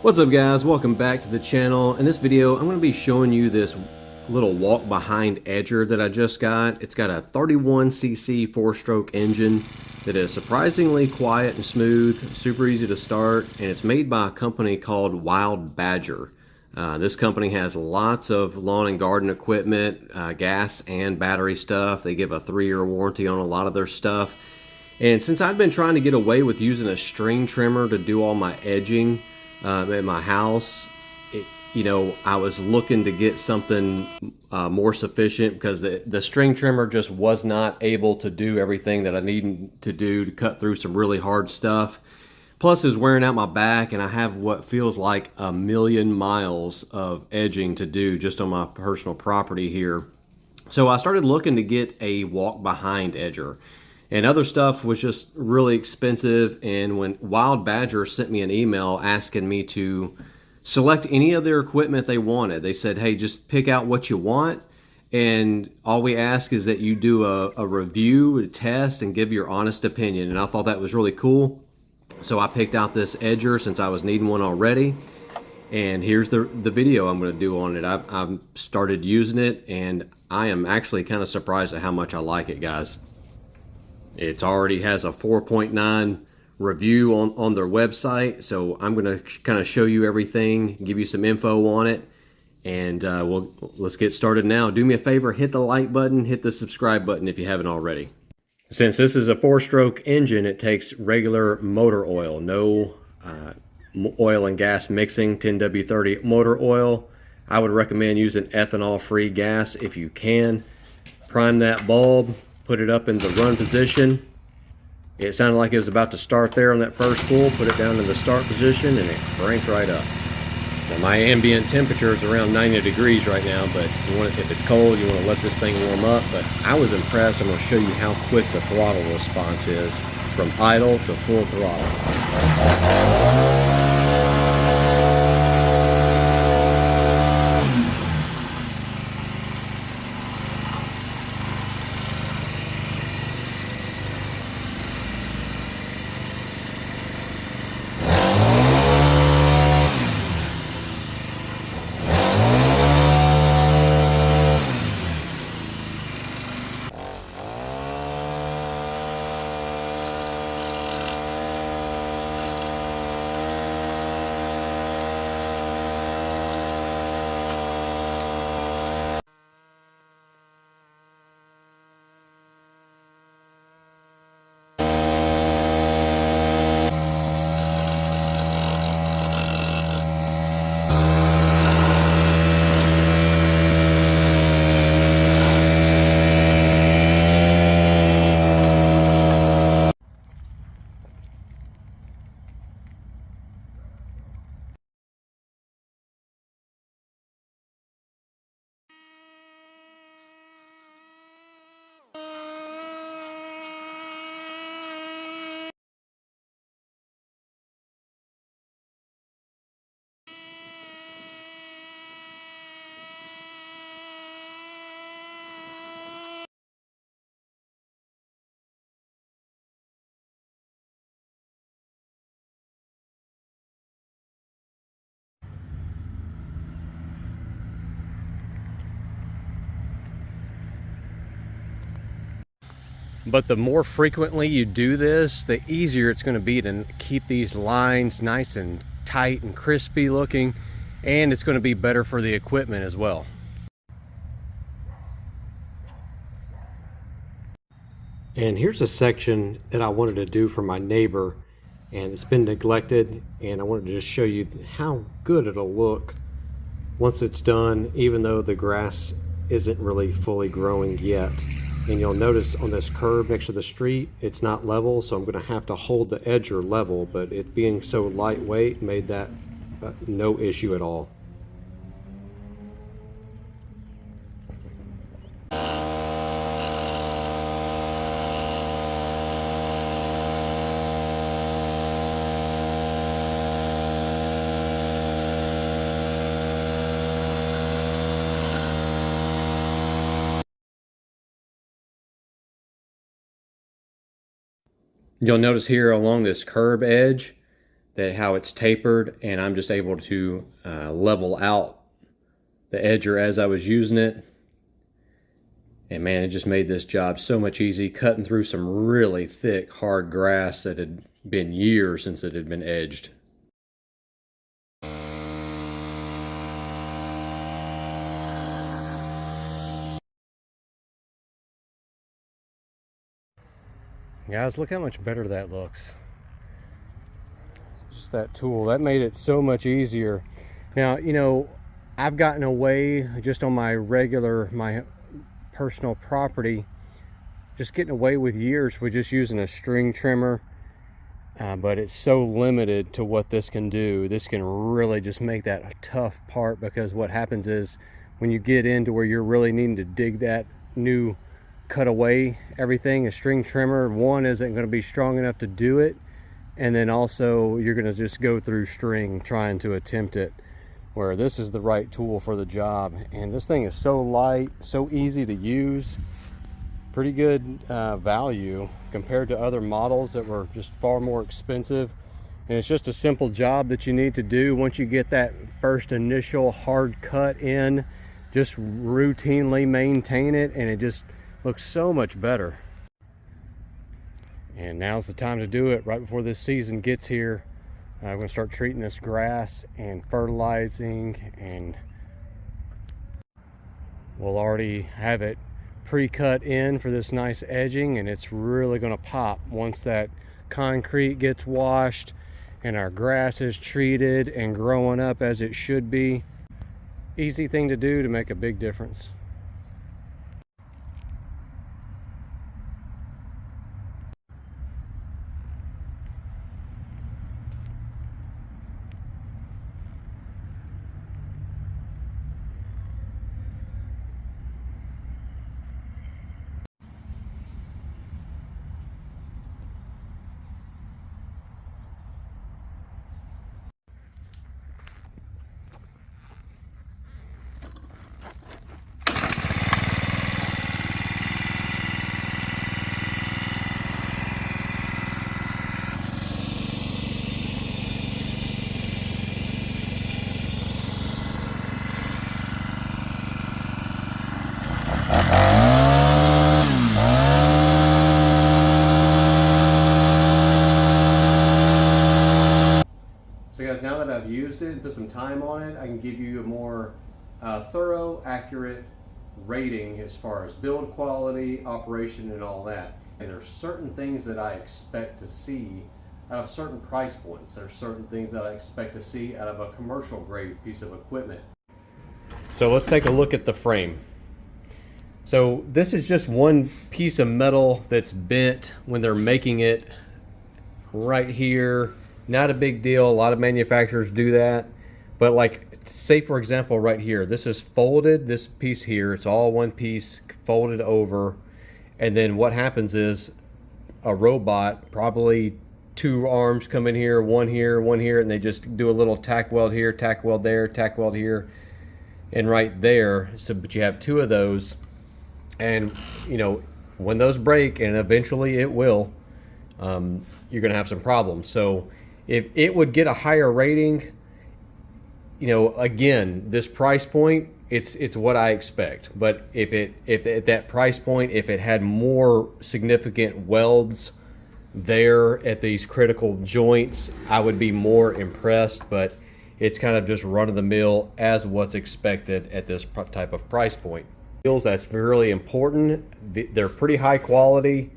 What's up guys, welcome back to the channel. In this video I'm going to be showing you this little walk behind edger that I just got. It's got a 31cc 4-stroke engine that is surprisingly quiet and smooth, super easy to start, and it's made by a company called Wild Badger. This company has lots of lawn and garden equipment, gas and battery stuff. They give a 3-year warranty on a lot of their stuff. And since I've been trying to get away with using a string trimmer to do all my edging at my house, I was looking to get something more sufficient because the string trimmer just was not able to do everything that I needed to do to cut through some really hard stuff. Plus, it's wearing out my back, and I have what feels like a million miles of edging to do just on my personal property here. So I started looking to get a walk behind edger. And other stuff was just really expensive. And when Wild Badger sent me an email asking me to select any of their equipment they wanted, they said, hey, just pick out what you want. And all we ask is that you do a review, a test, and give your honest opinion. And I thought that was really cool. So I picked out this edger since I was needing one already. And here's the video I'm going to do on it. I've started using it, and I am actually kind of surprised at how much I like it, guys. It already has a 4.9 review on their website, so I'm going to kind of show you everything, give you some info on it, and let's get started now. Do me a favor, hit the like button, hit the subscribe button if you haven't already. Since this is a 4-stroke engine, it takes regular motor oil, no oil and gas mixing, 10W30 motor oil. I would recommend using ethanol-free gas if you can. Prime that bulb. Put it up in the run position. It sounded like it was about to start there on that first pull. Put it down in the start position and it cranked right up. Now my ambient temperature is around 90 degrees right now, but if it's cold, you want to let this thing warm up. But I was impressed. I'm going to show you how quick the throttle response is from idle to full throttle. But the more frequently you do this, the easier it's going to be to keep these lines nice and tight and crispy looking, and it's going to be better for the equipment as well. And here's a section that I wanted to do for my neighbor, and it's been neglected, and I wanted to just show you how good it'll look once it's done, even though the grass isn't really fully growing yet. And you'll notice on this curb next to the street, it's not level, so I'm going to have to hold the edger level, but it being so lightweight made that no issue at all. You'll notice here along this curb edge, that how it's tapered, and I'm just able to level out the edger as I was using it. And man, it just made this job so much easy, cutting through some really thick, hard grass that had been years since it had been edged. Guys, look how much better that looks. Just that tool, that made it so much easier. Now, you know, I've gotten away just on my personal property, just getting away with years with just using a string trimmer, but it's so limited to what this can do. This can really just make that a tough part, because what happens is when you get into where you're really needing to dig that new cut away everything, a string trimmer, one, isn't going to be strong enough to do it, and then also you're going to just go through string trying to attempt it, where this is the right tool for the job. And this thing is so light, so easy to use, pretty good value compared to other models that were just far more expensive. And it's just a simple job that you need to do. Once you get that first initial hard cut in, just routinely maintain it, and it just looks so much better. And now's the time to do it, right before this season gets here. I'm going to start treating this grass and fertilizing, and we'll already have it pre-cut in for this nice edging, and it's really going to pop once that concrete gets washed and our grass is treated and growing up as it should be. Easy thing to do to make a big difference. So guys, now that I've used it and put some time on it, I can give you a more thorough, accurate rating as far as build quality, operation, and all that. And there's certain things that I expect to see out of certain price points. There's certain things that I expect to see out of a commercial grade piece of equipment. So let's take a look at the frame. So this is just one piece of metal that's bent when they're making it right here. Not a big deal. A lot of manufacturers do that. But like, say for example, right here, this is folded, this piece here, it's all one piece folded over. And then what happens is a robot, probably two arms come in here, one here, and they just do a little tack weld here, tack weld there, tack weld here, and right there. So, but you have two of those, and you know, when those break, and eventually it will, you're gonna have some problems. So if it would get a higher rating, you know, again, this price point, it's what I expect. But if at that price point, if it had more significant welds there at these critical joints, I would be more impressed. But it's kind of just run of the mill as what's expected at this type of price point. That's really important. They're pretty high quality.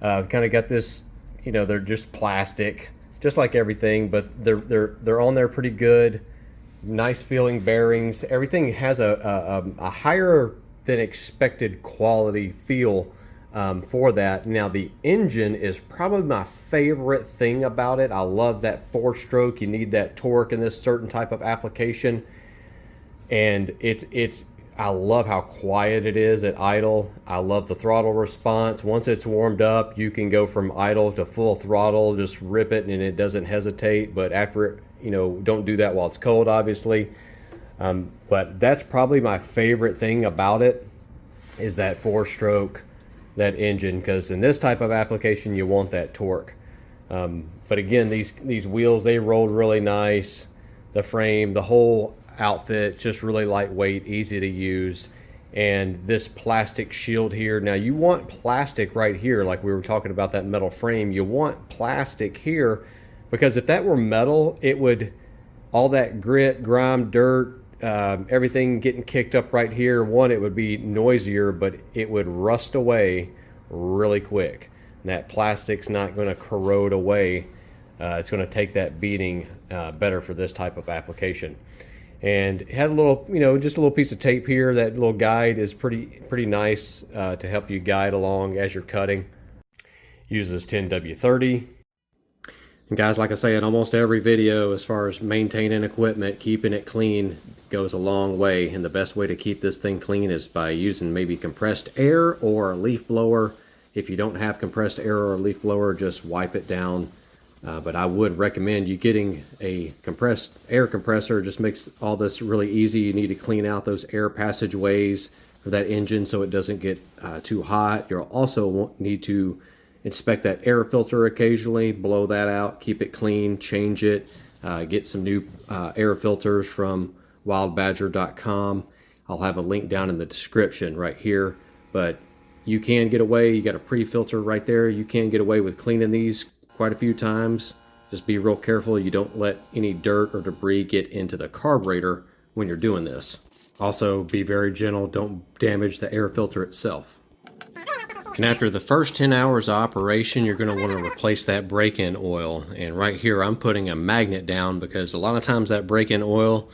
Kind of got this, you know, they're just plastic, just like everything, but they're on there pretty good. Nice feeling bearings. Everything has a higher than expected quality feel for that. Now the engine is probably my favorite thing about it. I love that 4-stroke. You need that torque in this certain type of application, and I love how quiet it is at idle. I love the throttle response. Once it's warmed up, you can go from idle to full throttle, just rip it, and it doesn't hesitate. But after it, you know, don't do that while it's cold, obviously. But that's probably my favorite thing about it, is that 4-stroke, that engine, because in this type of application, you want that torque. But again, these wheels, they rolled really nice. The frame, the whole outfit, just really lightweight, easy to use. And this plastic shield here, now you want plastic right here, like we were talking about that metal frame. You want plastic here because if that were metal, it would, all that grit, grime, dirt, everything getting kicked up right here, one, it would be noisier, but it would rust away really quick. And that plastic's not going to corrode away. It's going to take that beating better for this type of application. And it had a little, just a little piece of tape here. That little guide is pretty nice to help you guide along as you're cutting. Uses 10W30. And guys, like I say in almost every video, as far as maintaining equipment, keeping it clean goes a long way. And the best way to keep this thing clean is by using maybe compressed air or a leaf blower. If you don't have compressed air or a leaf blower, just wipe it down. But I would recommend you getting a compressed air compressor. It just makes all this really easy. You need to clean out those air passageways for that engine so it doesn't get too hot. You'll also need to inspect that air filter occasionally, blow that out, keep it clean, change it, get some new air filters from wildbadger.com. I'll have a link down in the description right here. But you can get away, you got a pre-filter right there. You can get away with cleaning these quite a few times. Just be real careful you don't let any dirt or debris get into the carburetor when you're doing this. Also, be very gentle, don't damage the air filter itself. And after the first 10 hours of operation, you're going to want to replace that break-in oil. And right here, I'm putting a magnet down because a lot of times that break-in oil,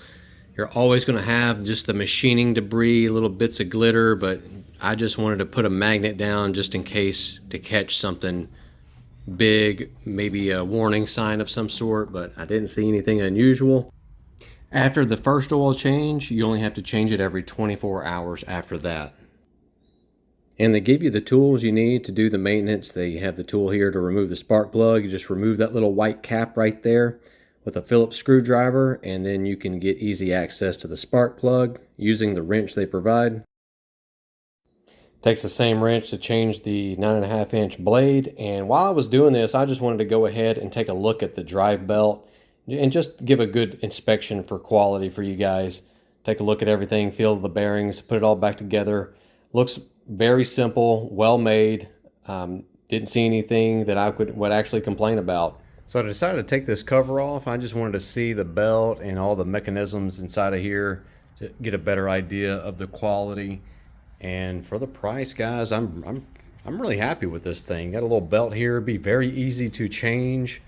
you're always going to have just the machining debris, little bits of glitter, but I just wanted to put a magnet down just in case to catch something big, maybe a warning sign of some sort, but I didn't see anything unusual. After the first oil change, you only have to change it every 24 hours after that. And they give you the tools you need to do the maintenance. They have the tool here to remove the spark plug. You just remove that little white cap right there with a Phillips screwdriver, and then you can get easy access to the spark plug using the wrench they provide. Takes the same wrench to change the 9.5-inch blade. And while I was doing this, I just wanted to go ahead and take a look at the drive belt and just give a good inspection for quality for you guys. Take a look at everything, feel the bearings, put it all back together. Looks very simple, well made. Didn't see anything that I would actually complain about. So I decided to take this cover off. I just wanted to see the belt and all the mechanisms inside of here to get a better idea of the quality. And for the price, guys, I'm really happy with this thing. Got a little belt here, be very easy to change,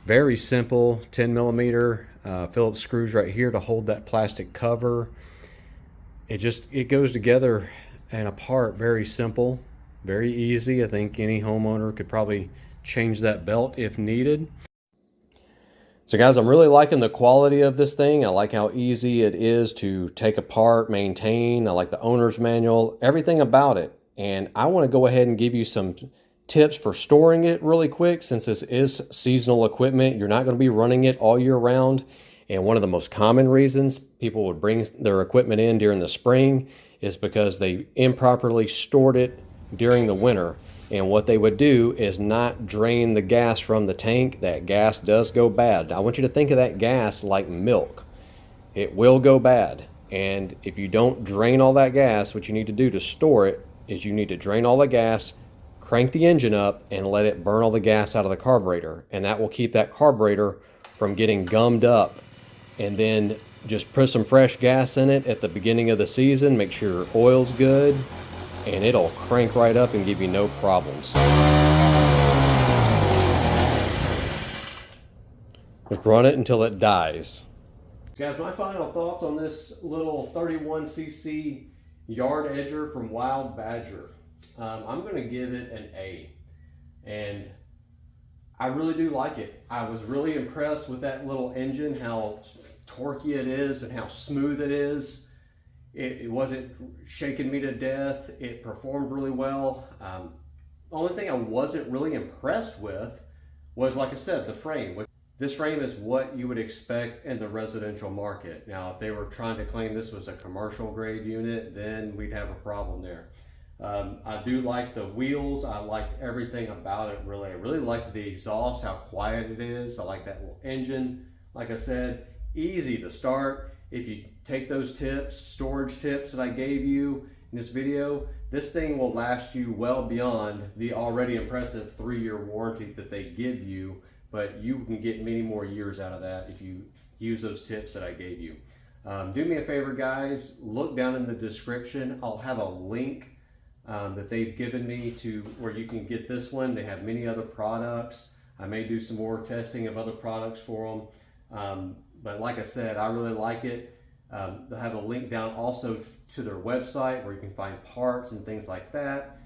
very simple, 10mm Phillips screws right here to hold that plastic cover. It goes together and apart, very simple, very easy. I think any homeowner could probably change that belt if needed. So guys, I'm really liking the quality of this thing. I like how easy it is to take apart, maintain. I like the owner's manual, everything about it. And I want to go ahead and give you some tips for storing it really quick. Since this is seasonal equipment, you're not going to be running it all year round. And one of the most common reasons people would bring their equipment in during the spring is because they improperly stored it during the winter. And what they would do is not drain the gas from the tank. That gas does go bad. I want you to think of that gas like milk. It will go bad. And if you don't drain all that gas, what you need to do to store it is you need to drain all the gas, crank the engine up, and let it burn all the gas out of the carburetor. And that will keep that carburetor from getting gummed up. And then just put some fresh gas in it at the beginning of the season. Make sure your oil's good, and it'll crank right up and give you no problems. Just run it until it dies. Guys, my final thoughts on this little 31cc yard edger from Wild Badger. I'm going to give it an A. And I really do like it. I was really impressed with that little engine, how torquey it is and how smooth it is. It wasn't shaking me to death. It performed really well. The only thing I wasn't really impressed with was, like I said, the frame. This frame is what you would expect in the residential market. Now, if they were trying to claim this was a commercial grade unit, then we'd have a problem there. I do like the wheels. I liked everything about it, really. I really liked the exhaust, how quiet it is. I like that little engine. Like I said, easy to start. If you take those tips, storage tips that I gave you in this video, this thing will last you well beyond the already impressive 3-year warranty that they give you, but you can get many more years out of that if you use those tips that I gave you. Do me a favor, guys, look down in the description. I'll have a link that they've given me to where you can get this one. They have many other products. I may do some more testing of other products for them. But like I said, I really like it. They'll have a link down also to their website where you can find parts and things like that.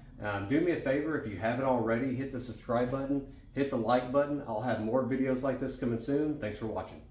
Do me a favor, if you haven't already, hit the subscribe button, hit the like button. I'll have more videos like this coming soon. Thanks for watching.